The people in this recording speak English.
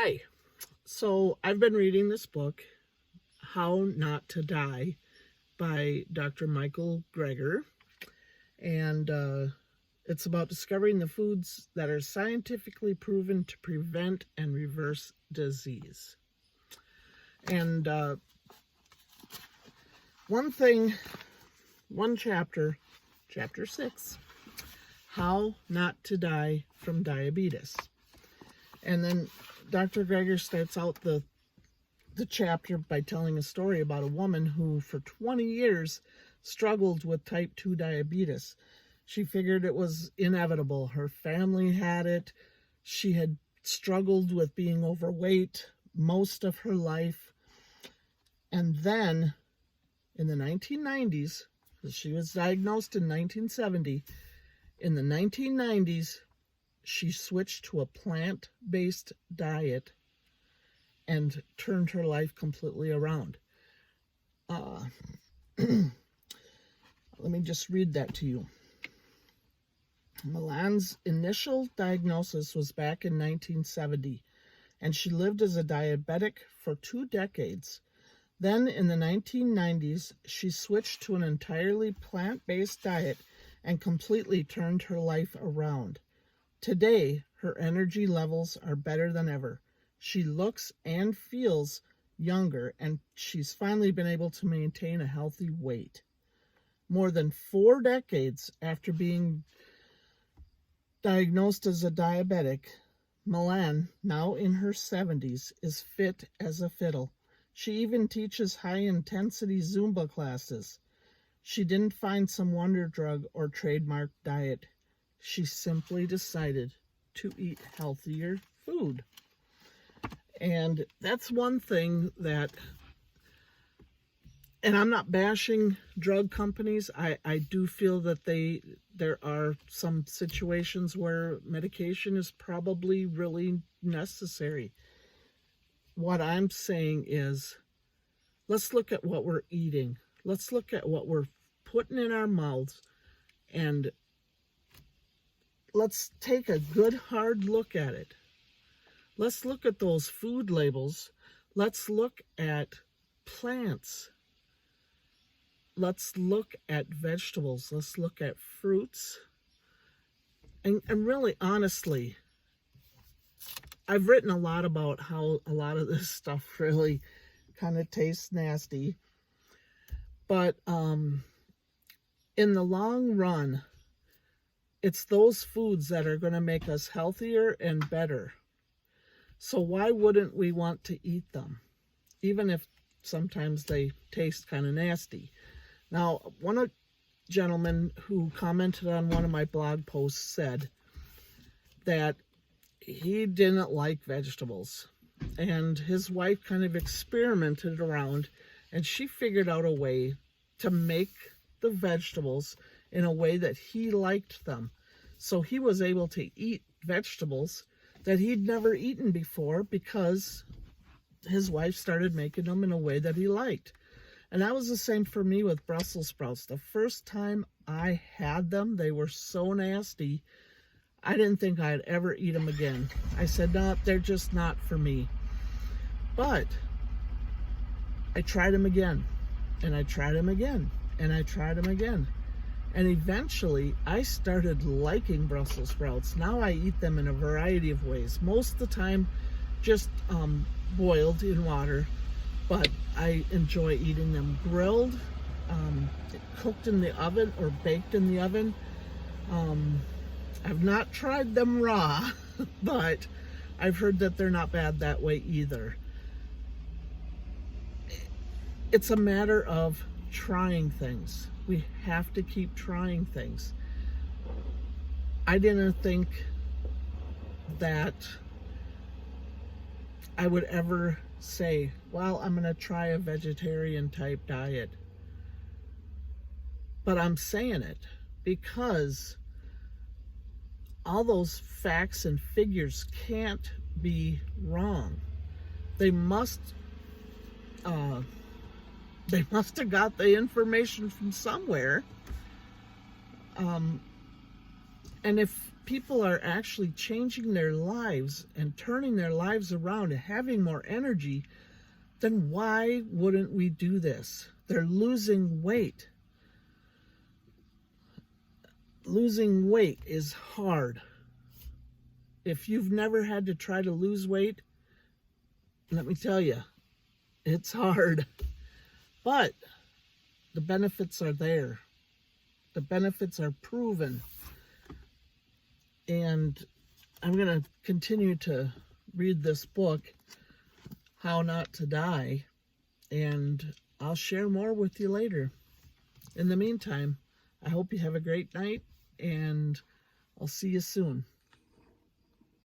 Hi. So I've been reading this book, How Not to Die, by Dr. Michael Greger. And it's about discovering the foods that are scientifically proven to prevent and reverse disease. And one chapter, chapter 6, How Not to Die from Diabetes. And then Dr. Greger starts out the chapter by telling a story about a woman who for 20 years struggled with type 2 diabetes. She figured it was inevitable. Her family had it. She had struggled with being overweight most of her life. And then in the 1990s, she was diagnosed in 1970, in the 1990s, she switched to a plant-based diet and turned her life completely around. Let me just read that to you. Milan's initial diagnosis was back in 1970, and she lived as a diabetic for 2 decades. Then in the 1990s, she switched to an entirely plant-based diet and completely turned her life around. Today, her energy levels are better than ever. She looks and feels younger, and she's finally been able to maintain a healthy weight. More than 4 decades after being diagnosed as a diabetic, Milan, now in her 70s, is fit as a fiddle. She even teaches high-intensity Zumba classes. She didn't find some wonder drug or trademark diet. She simply decided to eat healthier food. And that's one thing that, and I'm not bashing drug companies. I do feel that there are some situations where medication is probably really necessary. What I'm saying is, let's look at what we're eating. Let's look at what we're putting in our mouths, and let's take a good hard look at it. Let's look at those food labels. Let's look at plants. Let's look at vegetables. Let's look at fruits. And really, honestly, I've written a lot about how a lot of this stuff really kind of tastes nasty. But in the long run, it's those foods that are going to make us healthier and better. So why wouldn't we want to eat them, even if sometimes they taste kind of nasty? Now, one gentleman who commented on one of my blog posts said that he didn't like vegetables, and his wife kind of experimented around, and she figured out a way to make the vegetables in a way that he liked them. So he was able to eat vegetables that he'd never eaten before because his wife started making them in a way that he liked. And that was the same for me with Brussels sprouts. The first time I had them, they were so nasty, I didn't think I'd ever eat them again. I said, no, they're just not for me. But I tried them again, and I tried them again, and I tried them again. And eventually, I started liking Brussels sprouts. Now I eat them in a variety of ways. Most of the time, just boiled in water. But I enjoy eating them grilled, cooked in the oven, or baked in the oven. I've not tried them raw, but I've heard that they're not bad that way either. It's a matter of trying things. We have to keep trying things. I didn't think that I would ever say, well, I'm going to try a vegetarian type diet. But I'm saying it because all those facts and figures can't be wrong. They must have got the information from somewhere. And if people are actually changing their lives and turning their lives around and having more energy, then why wouldn't we do this? They're losing weight. Losing weight is hard. If you've never had to try to lose weight, let me tell you, it's hard. But the benefits are there. The benefits are proven. And I'm going to continue to read this book, How Not to Die, and I'll share more with you later. In the meantime, I hope you have a great night, and I'll see you soon.